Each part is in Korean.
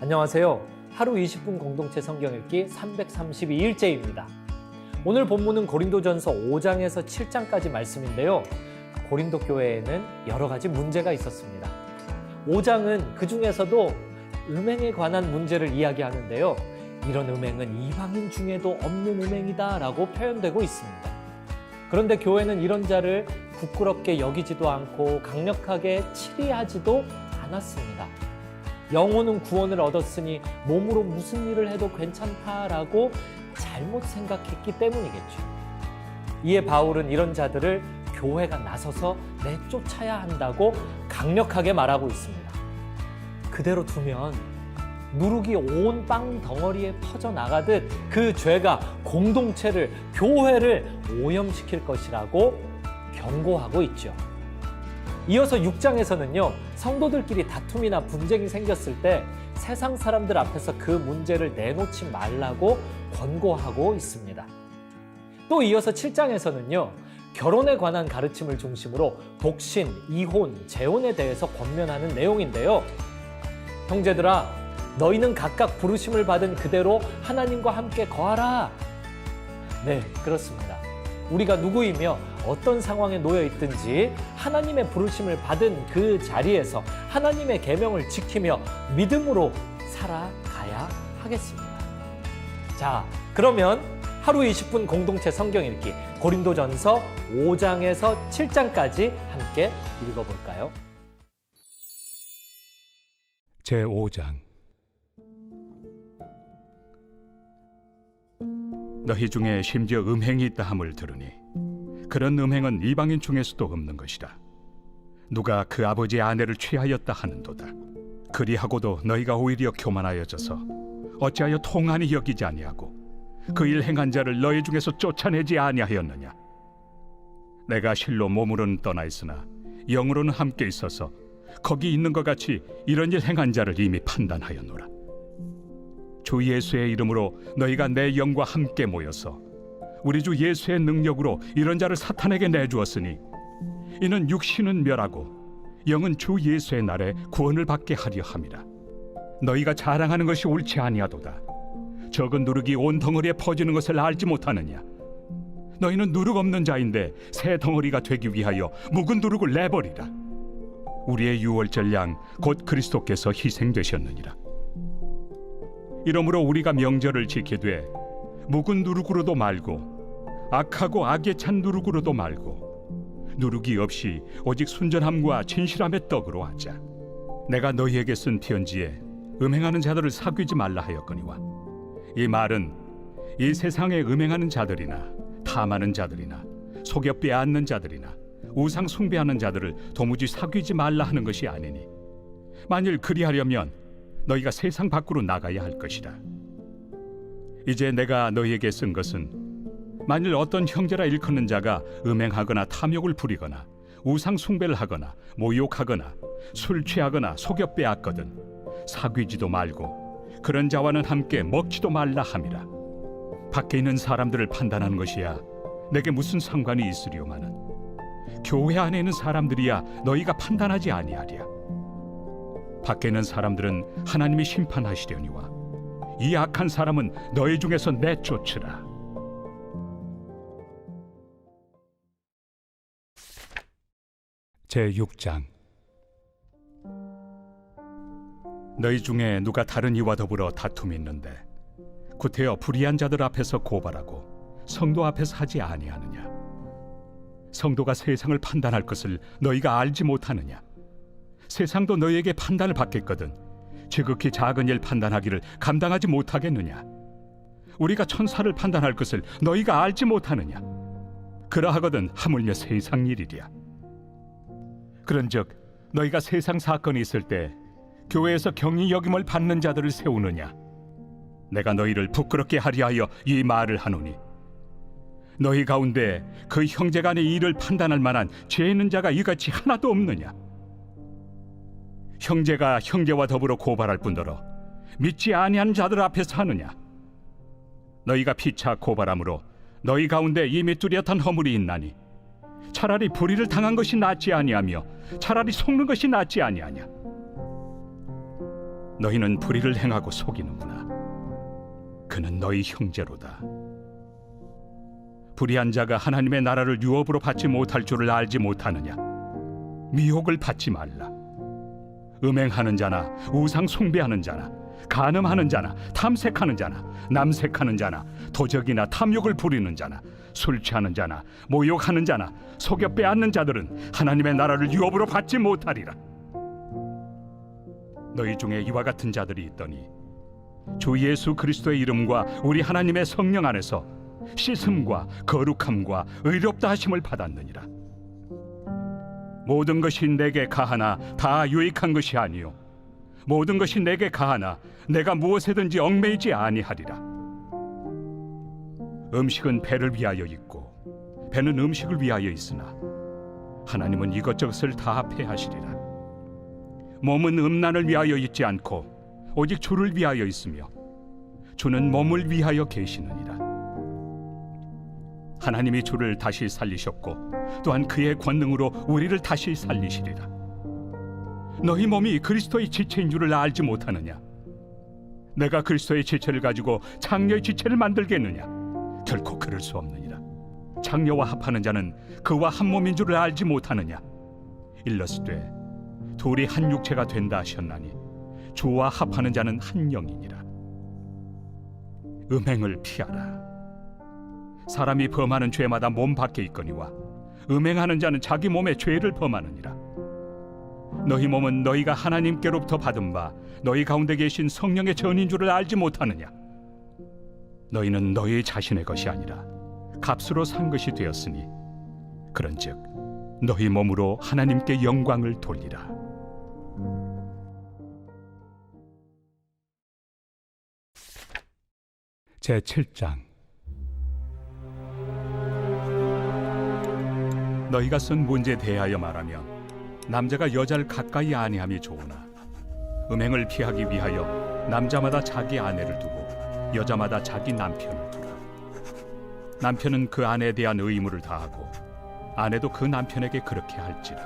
안녕하세요. 하루 20분 공동체 성경 읽기 332일째입니다. 오늘 본문은 고린도전서 5장에서 7장까지 말씀인데요. 고린도 교회에는 여러 가지 문제가 있었습니다. 5장은 그 중에서도 음행에 관한 문제를 이야기하는데요. 이런 음행은 이방인 중에도 없는 음행이다 라고 표현되고 있습니다. 그런데 교회는 이런 자를 부끄럽게 여기지도 않고 강력하게 치리하지도 않았습니다. 영혼은 구원을 얻었으니 몸으로 무슨 일을 해도 괜찮다라고 잘못 생각했기 때문이겠죠. 이에 바울은 이런 자들을 교회가 나서서 내쫓아야 한다고 강력하게 말하고 있습니다. 그대로 두면 누룩이 온 빵 덩어리에 퍼져나가듯 그 죄가 공동체를, 교회를 오염시킬 것이라고 경고하고 있죠. 이어서 6장에서는요, 성도들끼리 다툼이나 분쟁이 생겼을 때 세상 사람들 앞에서 그 문제를 내놓지 말라고 권고하고 있습니다. 또 이어서 7장에서는요, 결혼에 관한 가르침을 중심으로 독신, 이혼, 재혼에 대해서 권면하는 내용인데요. 형제들아, 너희는 각각 부르심을 받은 그대로 하나님과 함께 거하라. 네, 그렇습니다. 우리가 누구이며 어떤 상황에 놓여 있든지 하나님의 부르심을 받은 그 자리에서 하나님의 계명을 지키며 믿음으로 살아가야 하겠습니다. 자, 그러면 하루 20분 공동체 성경 읽기 고린도전서 5장에서 7장까지 함께 읽어볼까요? 제5장. 너희 중에 심지어 음행이 있다 함을 들으니 그런 음행은 이방인 중에서도 없는 것이라. 누가 그 아버지의 아내를 취하였다 하는도다. 그리하고도 너희가 오히려 교만하여져서 어찌하여 통한이 여기지 아니하고 그 일 행한 자를 너희 중에서 쫓아내지 아니하였느냐. 내가 실로 몸으로는 떠나 있으나 영으로는 함께 있어서 거기 있는 것 같이 이런 일 행한 자를 이미 판단하였노라. 주 예수의 이름으로 너희가 내 영과 함께 모여서 우리 주 예수의 능력으로 이런 자를 사탄에게 내주었으니 이는 육신은 멸하고 영은 주 예수의 날에 구원을 받게 하려 함이라. 너희가 자랑하는 것이 옳지 아니하도다. 적은 누룩이 온 덩어리에 퍼지는 것을 알지 못하느냐. 너희는 누룩 없는 자인데 새 덩어리가 되기 위하여 묵은 누룩을 내버리라. 우리의 유월절 양 곧 그리스도께서 희생되셨느니라. 이러므로 우리가 명절을 지키되 묵은 누룩으로도 말고 악하고 악에 찬 누룩으로도 말고 누룩이 없이 오직 순전함과 진실함의 떡으로 하자. 내가 너희에게 쓴 편지에 음행하는 자들을 사귀지 말라 하였거니와 이 말은 이 세상에 음행하는 자들이나 탐하는 자들이나 속여 빼앗는 자들이나 우상 숭배하는 자들을 도무지 사귀지 말라 하는 것이 아니니 만일 그리하려면 너희가 세상 밖으로 나가야 할 것이라. 이제 내가 너희에게 쓴 것은 만일 어떤 형제라 일컫는 자가 음행하거나 탐욕을 부리거나 우상 숭배를 하거나 모욕하거나 술 취하거나 속여 빼앗거든 사귀지도 말고 그런 자와는 함께 먹지도 말라 함이라. 밖에 있는 사람들을 판단하는 것이야 내게 무슨 상관이 있으리오마는 교회 안에 있는 사람들이야 너희가 판단하지 아니하랴. 밖에 있는 사람들은 하나님이 심판하시려니와 이 악한 사람은 너희 중에서 내쫓으라. 제6장. 너희 중에 누가 다른 이와 더불어 다툼이 있는데 구태여 불의한 자들 앞에서 고발하고 성도 앞에서 하지 아니하느냐. 성도가 세상을 판단할 것을 너희가 알지 못하느냐. 세상도 너희에게 판단을 받겠거든 지극히 작은 일 판단하기를 감당하지 못하겠느냐. 우리가 천사를 판단할 것을 너희가 알지 못하느냐. 그러하거든 하물며 세상 일이랴. 그런즉 너희가 세상 사건이 있을 때 교회에서 경히 여김을 받는 자들을 세우느냐. 내가 너희를 부끄럽게 하려 하여 이 말을 하노니 너희 가운데 그 형제 간의 일을 판단할 만한 죄 있는 자가 이같이 하나도 없느냐. 형제가 형제와 더불어 고발할 뿐더러 믿지 아니하는 자들 앞에서 하느냐. 너희가 피차 고발함으로 너희 가운데 이미 뚜렷한 허물이 있나니 차라리 불의를 당한 것이 낫지 아니하며 차라리 속는 것이 낫지 아니하냐. 너희는 불의를 행하고 속이는구나. 그는 너희 형제로다. 불의한 자가 하나님의 나라를 유업으로 받지 못할 줄을 알지 못하느냐? 미혹을 받지 말라. 음행하는 자나 우상 숭배하는 자나 간음하는 자나 탐색하는 자나 남색하는 자나 도적이나 탐욕을 부리는 자나 술 취하는 자나 모욕하는 자나 속여 빼앗는 자들은 하나님의 나라를 유업으로 받지 못하리라. 너희 중에 이와 같은 자들이 있더니 주 예수 그리스도의 이름과 우리 하나님의 성령 안에서 씻음과 거룩함과 의롭다 하심을 받았느니라. 모든 것이 내게 가하나 다 유익한 것이 아니요 모든 것이 내게 가하나 내가 무엇에든지 얽매이지 아니하리라. 음식은 배를 위하여 있고 배는 음식을 위하여 있으나 하나님은 이것저것을 다 폐하시리라. 몸은 음란을 위하여 있지 않고 오직 주를 위하여 있으며 주는 몸을 위하여 계시느니라. 하나님이 주를 다시 살리셨고 또한 그의 권능으로 우리를 다시 살리시리라. 너희 몸이 그리스도의 지체인 줄을 알지 못하느냐? 내가 그리스도의 지체를 가지고 장녀의 지체를 만들겠느냐? 결코 그럴 수 없느니라. 장녀와 합하는 자는 그와 한 몸인 줄을 알지 못하느냐? 일러스되 둘이 한 육체가 된다 하셨나니 주와 합하는 자는 한 영이니라. 음행을 피하라. 사람이 범하는 죄마다 몸 밖에 있거니와 음행하는 자는 자기 몸에 죄를 범하느니라. 너희 몸은 너희가 하나님께로부터 받은 바 너희 가운데 계신 성령의 전인 줄을 알지 못하느냐? 너희는 너희 자신의 것이 아니라 값으로 산 것이 되었으니 그런즉 너희 몸으로 하나님께 영광을 돌리라. 제7장. 너희가 쓴 문제에 대하여 말하면 남자가 여자를 가까이 아니함이 좋으나 음행을 피하기 위하여 남자마다 자기 아내를 두고 여자마다 자기 남편을 두라. 남편은 그 아내에 대한 의무를 다하고 아내도 그 남편에게 그렇게 할지라.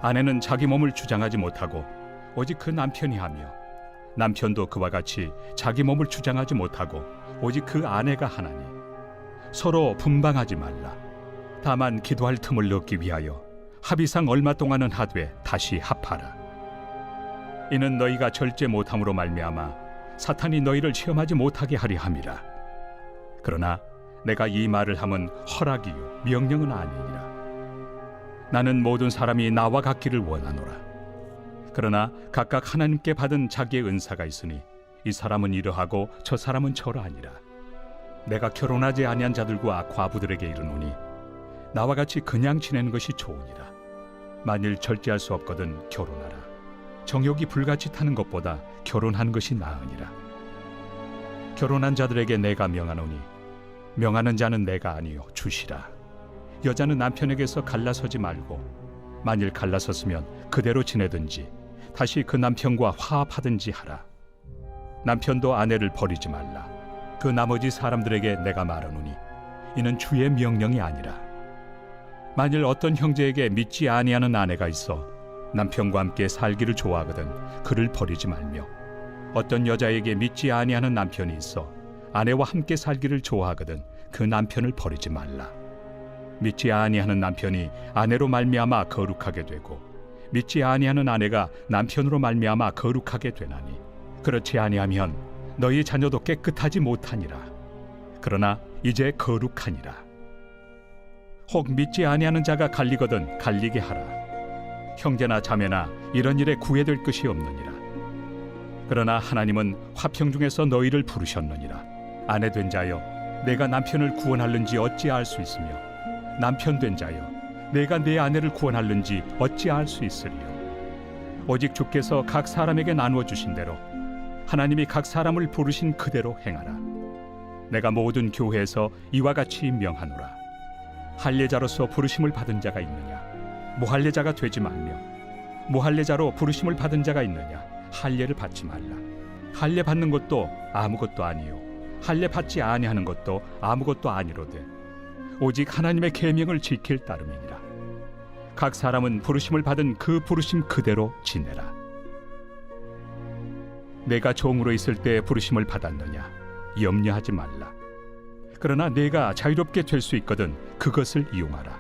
아내는 자기 몸을 주장하지 못하고 오직 그 남편이 하며 남편도 그와 같이 자기 몸을 주장하지 못하고 오직 그 아내가 하나니 서로 분방하지 말라. 다만 기도할 틈을 얻기 위하여 합의상 얼마 동안은 하되 다시 합하라. 이는 너희가 절제 못함으로 말미암아 사탄이 너희를 시험하지 못하게 하려 함이라. 그러나 내가 이 말을 함은 허락이요 명령은 아니니라. 나는 모든 사람이 나와 같기를 원하노라. 그러나 각각 하나님께 받은 자기의 은사가 있으니 이 사람은 이러하고 저 사람은 저러하니라. 내가 결혼하지 아니한 자들과 과부들에게 이르노니 나와 같이 그냥 지내는 것이 좋으니라. 만일 절제할 수 없거든 결혼하라. 정욕이 불같이 타는 것보다 결혼하는 것이 나으니라. 결혼한 자들에게 내가 명하노니 명하는 자는 내가 아니요 주시라. 여자는 남편에게서 갈라서지 말고 만일 갈라섰으면 그대로 지내든지 다시 그 남편과 화합하든지 하라. 남편도 아내를 버리지 말라. 그 나머지 사람들에게 내가 말하노니 이는 주의 명령이 아니라. 만일 어떤 형제에게 믿지 아니하는 아내가 있어 남편과 함께 살기를 좋아하거든 그를 버리지 말며 어떤 여자에게 믿지 아니하는 남편이 있어 아내와 함께 살기를 좋아하거든 그 남편을 버리지 말라. 믿지 아니하는 남편이 아내로 말미암아 거룩하게 되고 믿지 아니하는 아내가 남편으로 말미암아 거룩하게 되나니 그렇지 아니하면 너희 자녀도 깨끗하지 못하니라. 그러나 이제 거룩하니라. 혹 믿지 아니하는 자가 갈리거든 갈리게 하라. 형제나 자매나 이런 일에 구애될 것이 없느니라. 그러나 하나님은 화평 중에서 너희를 부르셨느니라. 아내 된 자여 내가 남편을 구원할는지 어찌 알 수 있으며 남편 된 자여 내가 내 아내를 구원할는지 어찌 알 수 있으리요. 오직 주께서 각 사람에게 나누어 주신 대로 하나님이 각 사람을 부르신 그대로 행하라. 내가 모든 교회에서 이와 같이 명하노라. 할례자로서 부르심을 받은 자가 있느냐? 무할례자가 되지 말며 무할례자로 부르심을 받은 자가 있느냐? 할례를 받지 말라. 할례 받는 것도 아무것도 아니요 할례 받지 아니하는 것도 아무것도 아니로되 오직 하나님의 계명을 지킬 따름이니라. 각 사람은 부르심을 받은 그 부르심 그대로 지내라. 내가 종으로 있을 때 부르심을 받았느냐? 염려하지 말라. 그러나 내가 자유롭게 될 수 있거든 그것을 이용하라.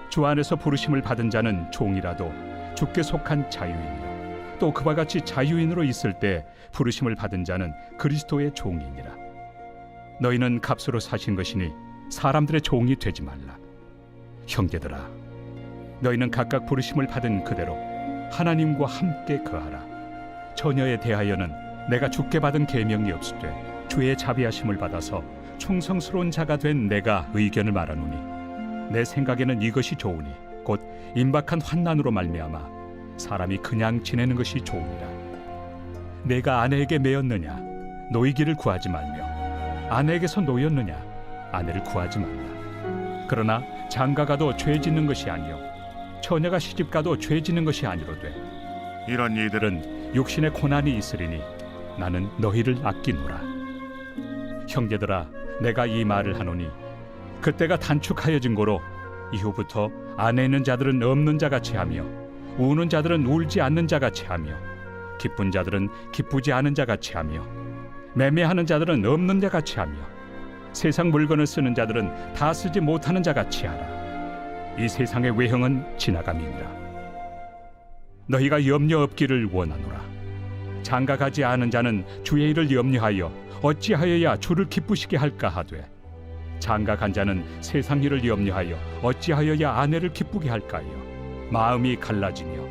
주 안에서 부르심을 받은 자는 종이라도 주께 속한 자유인이요 또 그와 같이 자유인으로 있을 때 부르심을 받은 자는 그리스도의 종이니라. 너희는 값으로 사신 것이니 사람들의 종이 되지 말라. 형제들아, 너희는 각각 부르심을 받은 그대로 하나님과 함께 거하라. 처녀에 대하여는 내가 주께 받은 계명이 없으되 주의 자비하심을 받아서 충성스러운 자가 된 내가 의견을 말하노니 내 생각에는 이것이 좋으니 곧 임박한 환난으로 말미암아 사람이 그냥 지내는 것이 좋으니라. 내가 아내에게 매였느냐? 노이기를 구하지 말며 아내에게서 노였느냐? 아내를 구하지 말라. 그러나 장가가도 죄 짓는 것이 아니요 처녀가 시집가도 죄 짓는 것이 아니로되 이런 이들은 육신의 고난이 있으리니 나는 너희를 아끼노라. 형제들아, 내가 이 말을 하노니 그때가 단축하여진 고로 이후부터 안에 있는 자들은 없는 자같이 하며 우는 자들은 울지 않는 자같이 하며 기쁜 자들은 기쁘지 않은 자같이 하며 매매하는 자들은 없는 자같이 하며 세상 물건을 쓰는 자들은 다 쓰지 못하는 자같이 하라. 이 세상의 외형은 지나감이니라. 너희가 염려 없기를 원하노라. 장가가지 않은 자는 주의 일을 염려하여 어찌하여야 주를 기쁘시게 할까 하되 장가간 자는 세상 일을 염려하여 어찌하여야 아내를 기쁘게 할까요? 마음이 갈라지며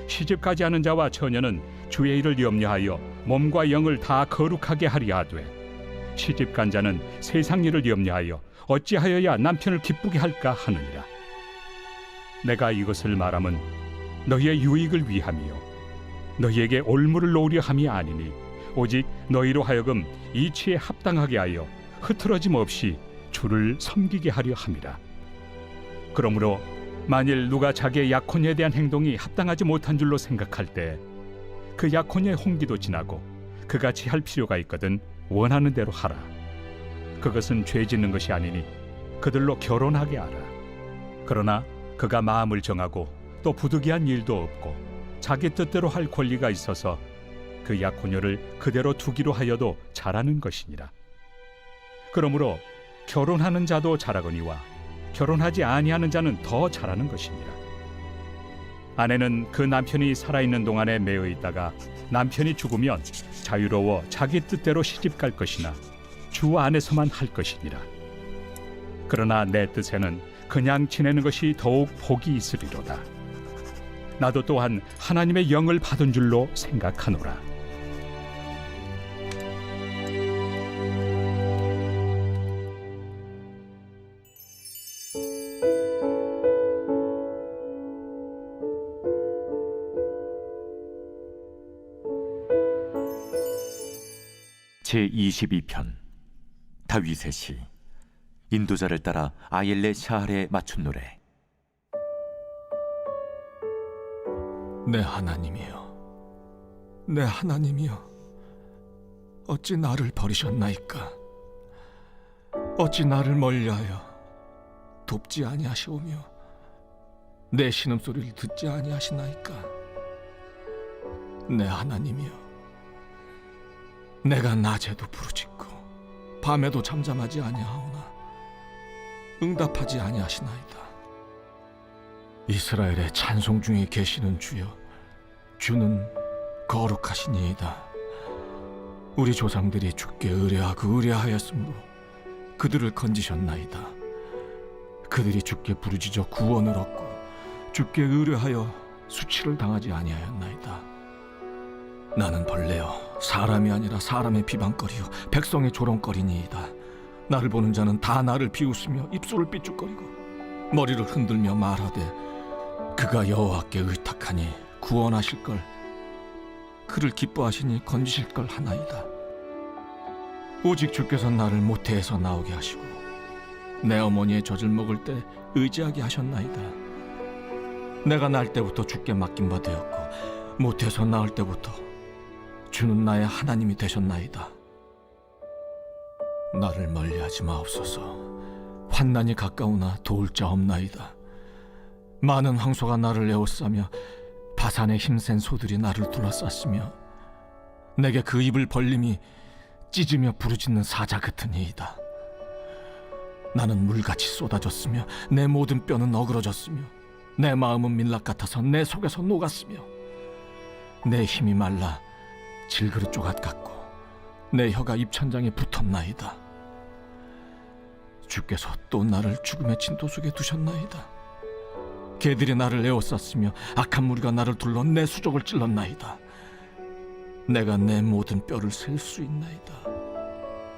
시집가지 않은 자와 처녀는 주의 일을 염려하여 몸과 영을 다 거룩하게 하리 하되 시집간 자는 세상 일을 염려하여 어찌하여야 남편을 기쁘게 할까 하느니라. 내가 이것을 말함은 너희의 유익을 위함이요 너희에게 올무를 놓으려 함이 아니니 오직 너희로 하여금 이치에 합당하게 하여 흐트러짐 없이 주를 섬기게 하려 함이라. 그러므로 만일 누가 자기의 약혼에 대한 행동이 합당하지 못한 줄로 생각할 때 그 약혼의 홍기도 지나고 그같이 할 필요가 있거든 원하는 대로 하라. 그것은 죄 짓는 것이 아니니 그들로 결혼하게 하라. 그러나 그가 마음을 정하고 또 부득이한 일도 없고 자기 뜻대로 할 권리가 있어서 그 약혼녀를 그대로 두기로 하여도 잘하는 것이니라. 그러므로 결혼하는 자도 잘하거니와 결혼하지 아니하는 자는 더 잘하는 것이니라. 아내는 그 남편이 살아있는 동안에 매여 있다가 남편이 죽으면 자유로워 자기 뜻대로 시집갈 것이나 주 안에서만 할 것이니라. 그러나 내 뜻에는 그냥 지내는 것이 더욱 복이 있으리로다. 나도 또한 하나님의 영을 받은 줄로 생각하노라. 제22편 다윗의 시. 인도자를 따라 아옐레 샤할에 맞춘 노래. 내 하나님이여, 내 하나님이여, 어찌 나를 버리셨나이까? 어찌 나를 멀리하여 돕지 아니하시오며 내 신음소리를 듣지 아니하시나이까? 내 하나님이여, 내가 낮에도 부르짖고 밤에도 잠잠하지 아니하오나 응답하지 아니하시나이다. 이스라엘의 찬송 중에 계시는 주여, 주는 거룩하시니이다. 우리 조상들이 주께 의뢰하고 의뢰하였으므로 그들을 건지셨나이다. 그들이 주께 부르짖어 구원을 얻고 주께 의뢰하여 수치를 당하지 아니하였나이다. 나는 벌레여 사람이 아니라 사람의 비방거리요 백성의 조롱거리니이다. 나를 보는 자는 다 나를 비웃으며 입술을 삐죽거리고 머리를 흔들며 말하되 그가 여호와께 의탁하니 구원하실 걸, 그를 기뻐하시니 건지실 걸 하나이다. 오직 주께서 나를 모태에서 나오게 하시고 내 어머니의 젖을 먹을 때 의지하게 하셨나이다. 내가 날 때부터 주께 맡긴 바 되었고 모태에서 나올 때부터 주는 나의 하나님이 되셨나이다. 나를 멀리하지 마옵소서. 환난이 가까우나 도울 자 없나이다. 많은 황소가 나를 에워싸며 바산의 힘센 소들이 나를 둘러쌌으며 내게 그 입을 벌림이 찢으며 부르짖는 사자 같으니이다. 나는 물같이 쏟아졌으며 내 모든 뼈는 어그러졌으며 내 마음은 밀랍 같아서 내 속에서 녹았으며 내 힘이 말라 질그릇 조각 같고 내 혀가 입천장에 붙었나이다. 주께서 또 나를 죽음의 진토 속에 두셨나이다. 개들이 나를 에워쌌으며 악한 무리가 나를 둘러 내 수족을 찔렀나이다. 내가 내 모든 뼈를 셀 수 있나이다.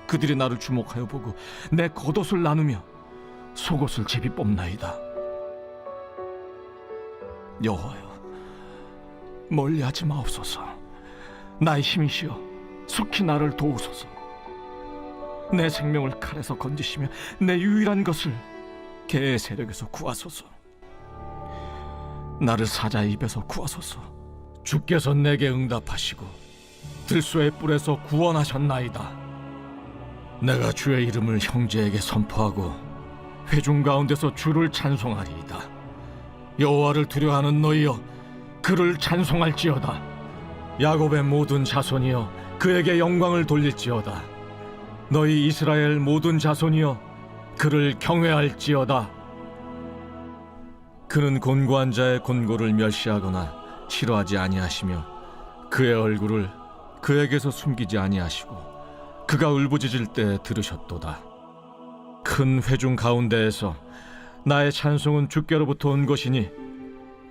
그들이 나를 주목하여 보고 내 겉옷을 나누며 속옷을 제비 뽑나이다. 여호와여, 멀리하지 마옵소서. 나의 힘이시여, 속히 나를 도우소서. 내 생명을 칼에서 건지시며 내 유일한 것을 개의 세력에서 구하소서. 나를 사자의 입에서 구하소서. 주께서 내게 응답하시고 들소의 뿔에서 구원하셨나이다. 내가 주의 이름을 형제에게 선포하고 회중 가운데서 주를 찬송하리이다. 여호와를 두려워하는 너희여, 그를 찬송할지어다. 야곱의 모든 자손이여, 그에게 영광을 돌릴지어다. 너희 이스라엘 모든 자손이여, 그를 경외할지어다. 그는 곤고한 자의 곤고를 멸시하거나 싫어하지 아니하시며 그의 얼굴을 그에게서 숨기지 아니하시고 그가 울부짖을 때 들으셨도다. 큰 회중 가운데에서 나의 찬송은 주께로부터 온 것이니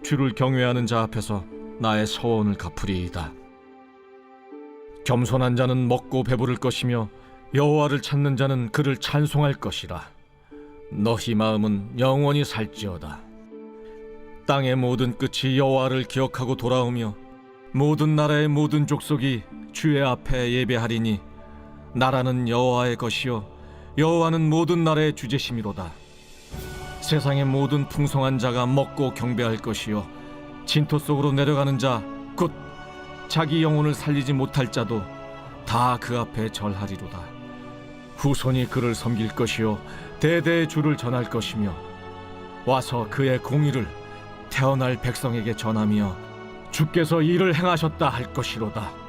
주를 경외하는 자 앞에서 나의 서원을 갚으리이다. 겸손한 자는 먹고 배부를 것이며 여호와를 찾는 자는 그를 찬송할 것이라. 너희 마음은 영원히 살지어다. 땅의 모든 끝이 여호와를 기억하고 돌아오며 모든 나라의 모든 족속이 주의 앞에 예배하리니 나라는 여호와의 것이요 여호와는 모든 나라의 주제심이로다. 세상의 모든 풍성한 자가 먹고 경배할 것이요 진토 속으로 내려가는 자 곧 자기 영혼을 살리지 못할 자도 다 그 앞에 절하리로다. 후손이 그를 섬길 것이요 대대의 주를 전할 것이며 와서 그의 공의를 태어날 백성에게 전하며 주께서 이를 행하셨다 할 것이로다.